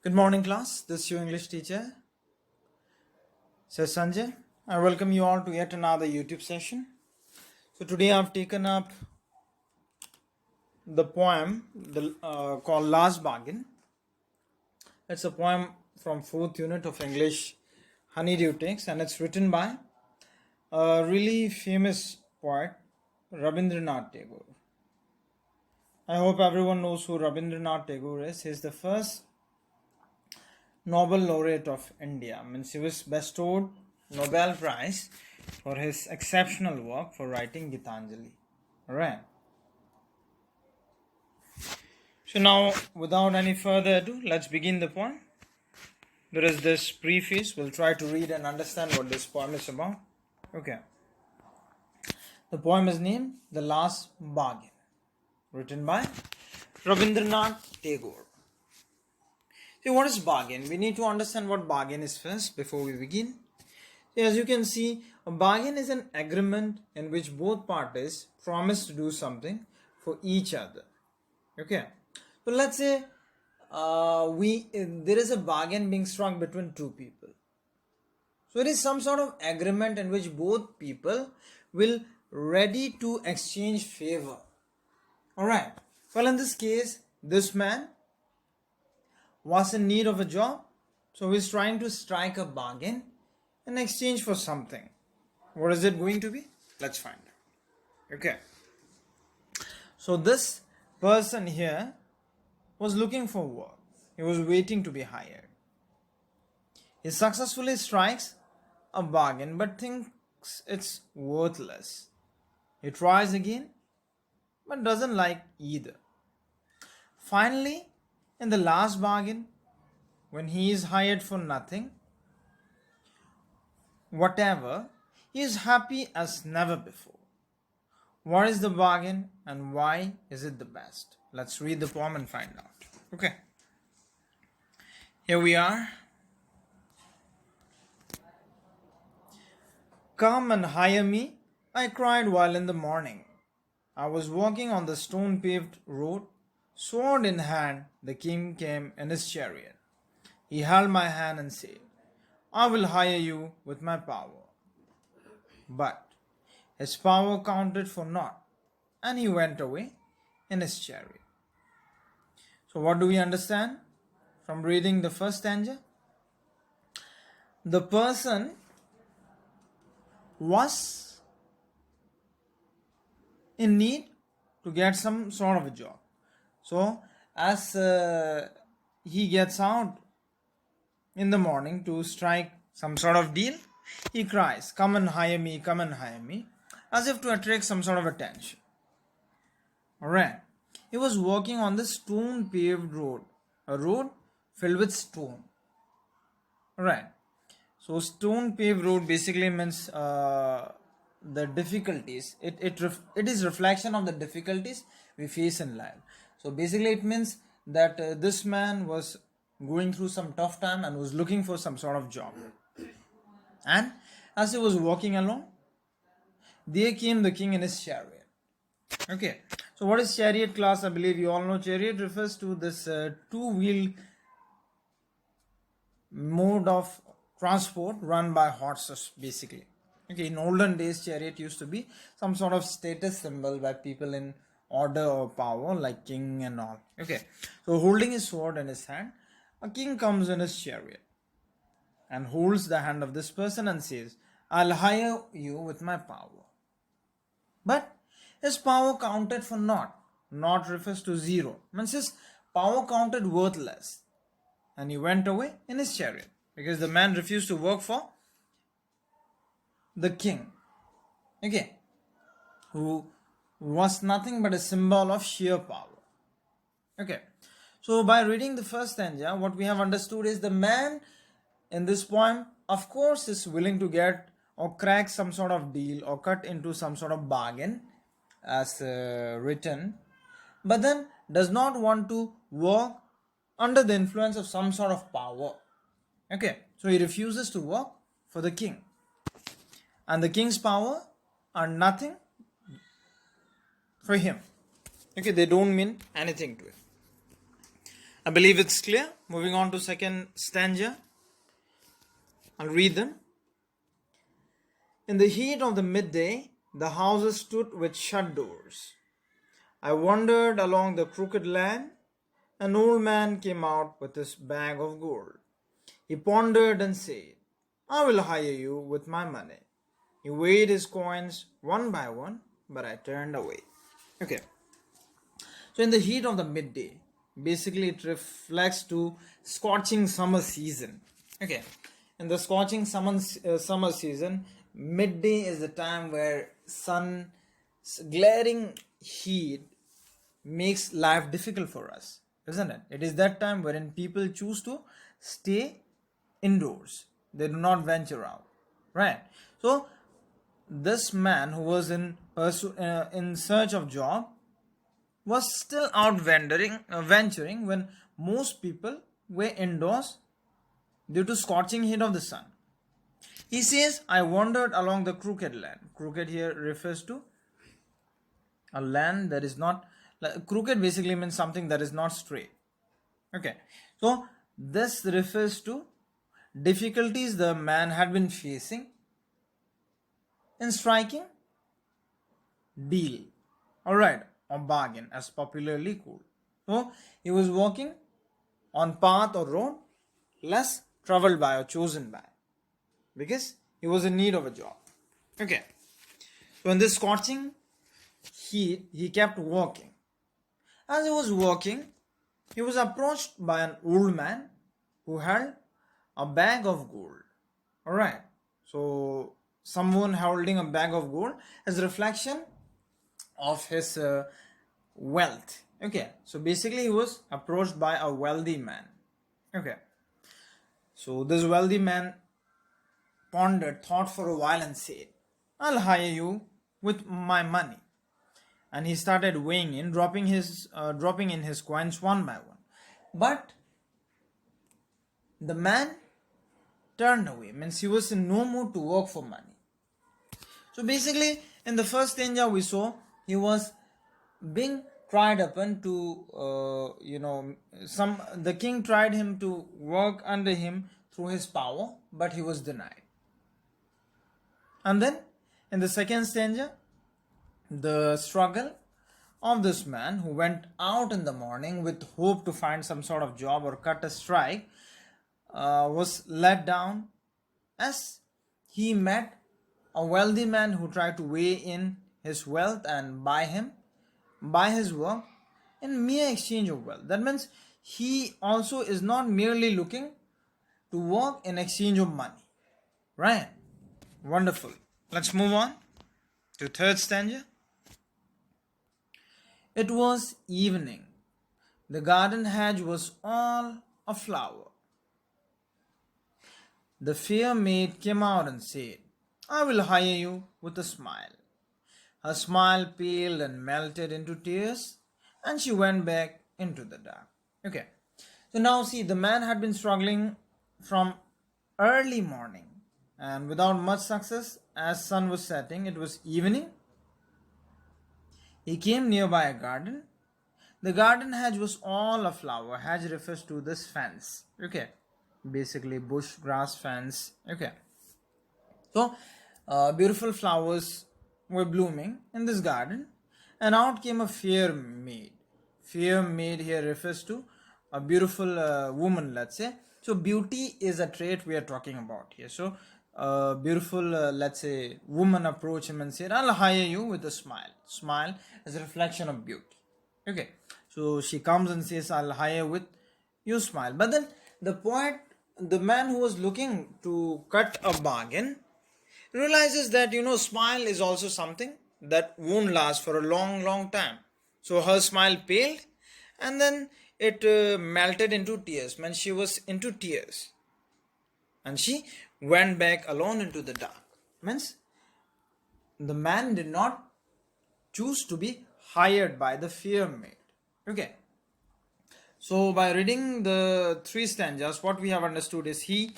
Good morning, class. This is your English teacher, says Sanjay. I welcome you all to yet another YouTube session. So today I've taken up the poem called Last Bargain. It's a poem from 4th unit of English Honeydew Text, and it's written by a really famous poet, Rabindranath Tagore. I hope everyone knows who Rabindranath Tagore is. He's the first Nobel laureate of India. Means he was bestowed Nobel Prize for his exceptional work for writing Gitanjali. Alright. So now, without any further ado, let's begin the poem. There is this preface. We'll try to read and understand what this poem is about. Okay. The poem is named The Last Bargain, written by Rabindranath Tagore. See, what is bargain? We need to understand what bargain is first before we begin. So as you can see, a bargain is an agreement in which both parties promise to do something for each other. Okay. So let's say there is a bargain being struck between two people. So it is some sort of agreement in which both people will ready to exchange favor. Alright. Well, in this case, this man was in need of a job, so he's trying to strike a bargain in exchange for something. What is it going to be? Let's find out. Okay. So this person here was looking for work. He was waiting to be hired. He successfully strikes a bargain but thinks it's worthless. He tries again but doesn't like either. Finally, in the last bargain, when he is hired for nothing, whatever, he is happy as never before. What is the bargain and why is it the best? Let's read the poem and find out. Okay. Here we are. Come and hire me, I cried while in the morning. I was walking on the stone-paved road. Sword in hand, the king came in his chariot. He held my hand and said, I will hire you with my power. But his power counted for naught, and he went away in his chariot. So what do we understand from reading the first stanza? The person was in need to get some sort of a job. So, as he gets out in the morning to strike some sort of deal, he cries, come and hire me, as if to attract some sort of attention. Alright. He was walking on the stone paved road, a road filled with stone. Alright. So, stone paved road basically means the difficulties. It is reflection of the difficulties we face in life. So basically it means that this man was going through some tough time and was looking for some sort of job. And as he was walking along, there came the king in his chariot. Okay. So what is chariot, class? I believe you all know chariot refers to this two-wheel mode of transport run by horses basically. Okay. In olden days, chariot used to be some sort of status symbol by people in order or power like king and all. Okay. So holding his sword in his hand, a king comes in his chariot and holds the hand of this person and says, I'll hire you with my power. But his power counted for naught. Naught refers to zero. Means his power counted worthless. And he went away in his chariot because the man refused to work for the king. Okay. Who was nothing but a symbol of sheer power. Okay. So by reading the first stanza, what we have understood is the man in this poem, of course, is willing to get or crack some sort of deal or cut into some sort of bargain as written, but then does not want to work under the influence of some sort of power. Okay. So he refuses to work for the king. And the king's power are nothing for him. Okay, they don't mean anything to him. I believe it's clear. Moving on to second stanza. I'll read them. In the heat of the midday, the houses stood with shut doors. I wandered along the crooked lane. An old man came out with his bag of gold. He pondered and said, I will hire you with my money. He weighed his coins one by one, but I turned away. Okay. So in the heat of the midday, basically it reflects to scorching summer season. Okay. In the scorching summer season, midday is the time where sun's glaring heat makes life difficult for us, isn't it? It is that time wherein people choose to stay indoors. They do not venture out, right? So this man who was in search of job was still out venturing when most people were indoors due to scorching heat of the sun. He says, I wandered along the crooked land. Crooked here refers to a land that is not, crooked basically means something that is not straight. Okay, so this refers to difficulties the man had been facing in striking deal, alright, or bargain as popularly called. So he was walking on path or road less traveled by or chosen by, because he was in need of a job. Okay, so in this scorching heat he kept walking. As he was walking, he was approached by an old man who held a bag of gold. Alright, so someone holding a bag of gold is a reflection of his wealth. Okay, so basically he was approached by a wealthy man. Okay, so this wealthy man pondered, thought for a while and said, I'll hire you with my money. And he started weighing in, dropping in his coins one by one. But the man turned away, means he was in no mood to work for money. So basically, in the first stanza we saw he was being tried upon to, the king tried him to work under him through his power, but he was denied. And then in the second stanza, the struggle of this man who went out in the morning with hope to find some sort of job or cut a strike was let down as he met a wealthy man who tried to weigh in his wealth and buy his work in mere exchange of wealth. That means he also is not merely looking to work in exchange of money, right? Wonderful. Let's move on to third stanza. It was evening. The garden hedge was all aflower. The fair maid came out and said, I will hire you with a smile. Her smile paled and melted into tears, and she went back into the dark. Okay, so now see, the man had been struggling from early morning and without much success. As sun was setting, it was evening. He came nearby a garden. The garden hedge was all aflower. Hedge refers to this fence. Okay, basically bush grass fence. Okay, so beautiful flowers were blooming in this garden, and out came a fair maid. Fair maid here refers to a beautiful woman, let's say. So beauty is a trait we are talking about here. So beautiful, let's say, woman approached him and said, I'll hire you with a smile. Smile is a reflection of beauty. Okay, so she comes and says, I'll hire with your smile. But then the man who was looking to cut a bargain, realizes that, smile is also something that won't last for a long time. So her smile paled and then it melted into tears. When she was into tears and she went back alone into the dark. Means the man did not choose to be hired by the fair maid. Okay, so by reading the three stanzas, what we have understood is he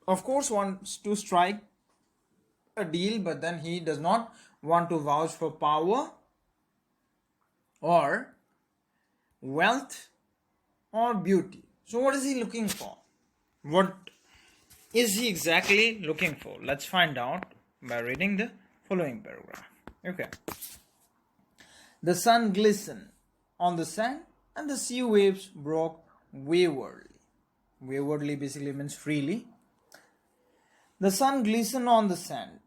of course wants to strike a deal, but then he does not want to vouch for power or wealth or beauty. So what is he looking for? What is he exactly looking for? Let's find out by reading the following paragraph. Okay. The sun glistened on the sand and the sea waves broke waywardly. Waywardly basically means freely. The sun glistened on the sand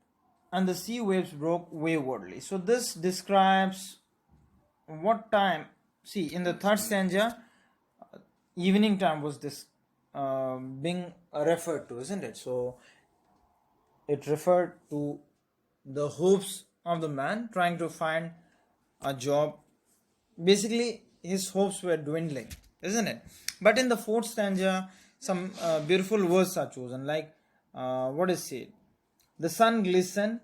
and the sea waves broke waywardly. So this describes what time. See, in the third stanza, evening time was this being referred to, isn't it? So it referred to the hopes of the man trying to find a job. Basically his hopes were dwindling, isn't it? But in the fourth stanza some beautiful words are chosen, like what is it? The sun glistened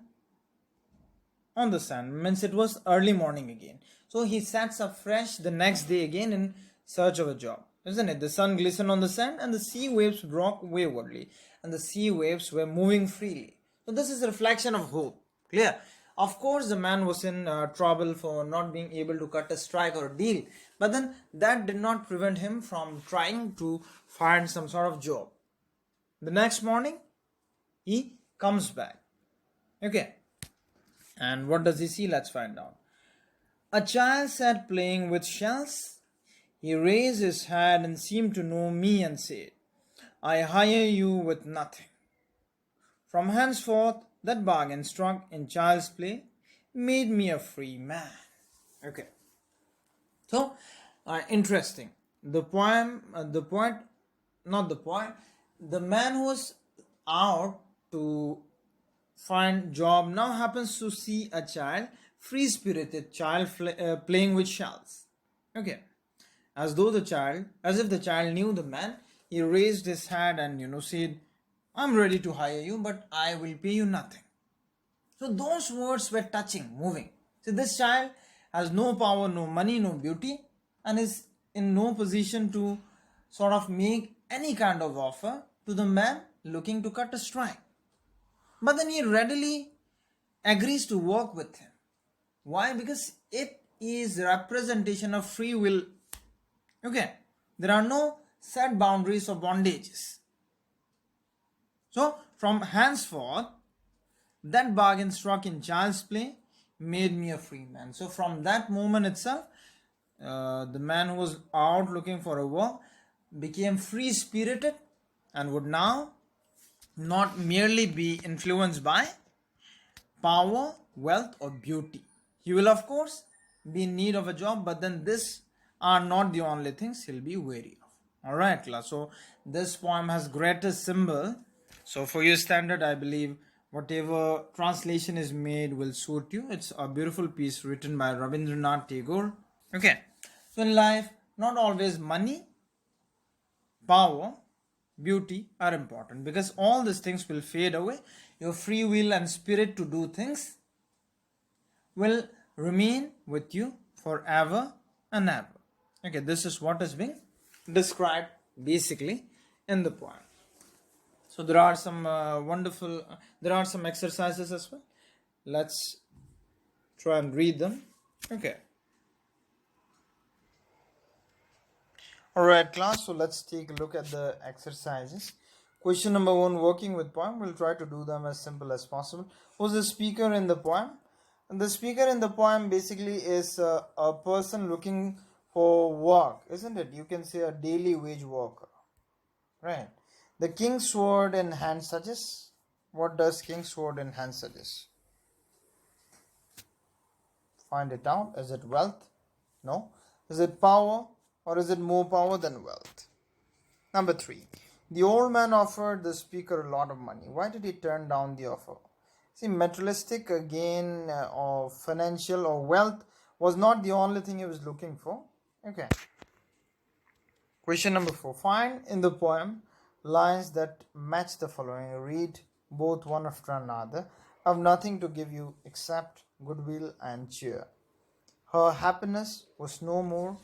on the sand means it was early morning again, so he sets up fresh the next day again in search of a job, isn't it? The sun glistened on the sand and the sea waves broke waywardly, and the sea waves were moving freely. So this is a reflection of hope. Clear? Of course the man was in trouble for not being able to cut a strike or a deal, but then that did not prevent him from trying to find some sort of job. The next morning he comes back. Okay. And what does he see? Let's find out. A child sat playing with shells. He raised his head and seemed to know me and said, I hire you with nothing. From henceforth, that bargain struck in child's play made me a free man. Okay. So, interesting. The poem, the man who was out to find job now happens to see a child, free spirited child playing with shells. Okay. As if the child knew the man, he raised his head and said, I'm ready to hire you, but I will pay you nothing. So those words were touching, moving. See, this child has no power, no money, no beauty, and is in no position to sort of make any kind of offer to the man looking to cut a strike. But then he readily agrees to work with him. Why? Because it is representation of free will. Okay. There are no set boundaries or bondages. So from henceforth, that bargain struck in child's play made me a free man. So from that moment itself, the man who was out looking for a work became free spirited and would now not merely be influenced by power, wealth, or beauty. He will, of course, be in need of a job, but then these are not the only things he'll be wary of. Alright, class. So this poem has greatest symbol. So for your standard, I believe whatever translation is made will suit you. It's a beautiful piece written by Rabindranath Tagore. Okay. So in life, not always money, power, beauty are important, because all these things will fade away. Your free will and spirit to do things will remain with you forever and ever. Okay, this is what is being described basically in the poem. So there are some there are some exercises as well. Let's try and read them. Okay. Alright class, so let's take a look at the exercises. Question number 1, working with poem. We'll try to do them as simple as possible. Who's the speaker in the poem? And the speaker in the poem basically is a person looking for work, isn't it? You can say a daily wage worker, right? The king's sword in hand suggests. What does king's sword in hand suggest? Find it out. Is it wealth? No. Is it power? Or is it more power than wealth? Number 3. The old man offered the speaker a lot of money. Why did he turn down the offer? See, materialistic gain or financial or wealth was not the only thing he was looking for. Okay. Question number 4. Find in the poem lines that match the following. Read both one after another. I have nothing to give you except goodwill and cheer. Her happiness was no more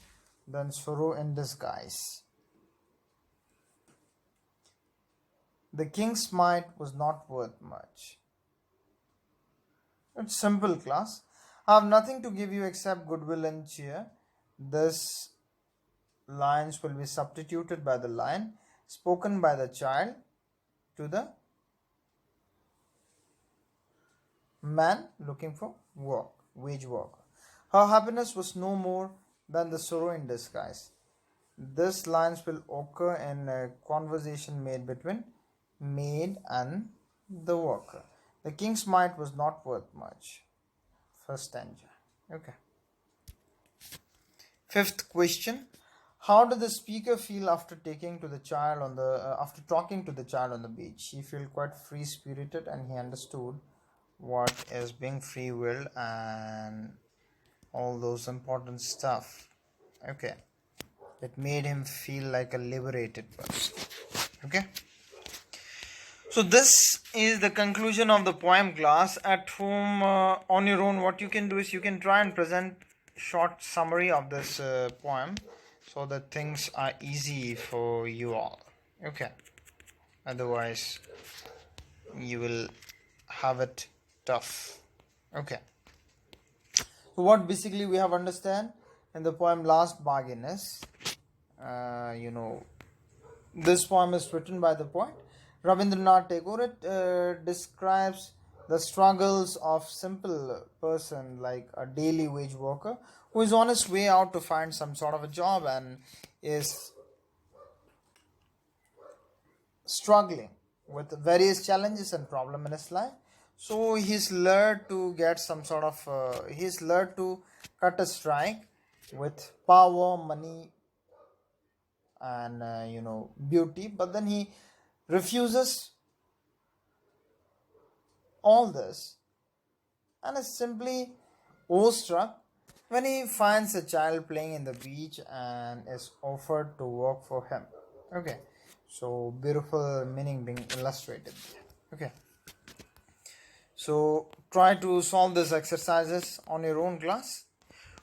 than sorrow in disguise. The king's might was not worth much. It's simple, class. I have nothing to give you except goodwill and cheer. This lines will be substituted by the line spoken by the child to the man looking for work, wage worker. Her happiness was no more than the sorrow in disguise. This lines will occur in a conversation made between maid and the worker. The king's mite was not worth much. First stanza. Okay. Fifth question. How did the speaker feel after talking to the child on the beach? He felt quite free spirited and he understood what is being free will and all those important stuff. Okay. It made him feel like a liberated person. Okay. So this is the conclusion of the poem class. At home, on your own, what you can do is you can try and present short summary of this poem so that things are easy for you all. Okay. Otherwise, you will have it tough. Okay. So what basically we have understand in the poem Last Bargain is, this poem is written by the poet Rabindranath Tagore. It describes the struggles of simple person like a daily wage worker who is on his way out to find some sort of a job and is struggling with various challenges and problem in his life. So he's learned to get some sort of he's learned to cut a strike with power, money and beauty, but then he refuses all this and is simply awestruck when he finds a child playing in the beach and is offered to work for him. Okay, so beautiful meaning being illustrated there. Okay, so try to solve these exercises on your own class.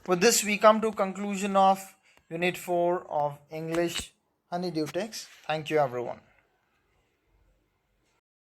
With this we come to conclusion of unit 4 of English Honeydew text. Thank you everyone.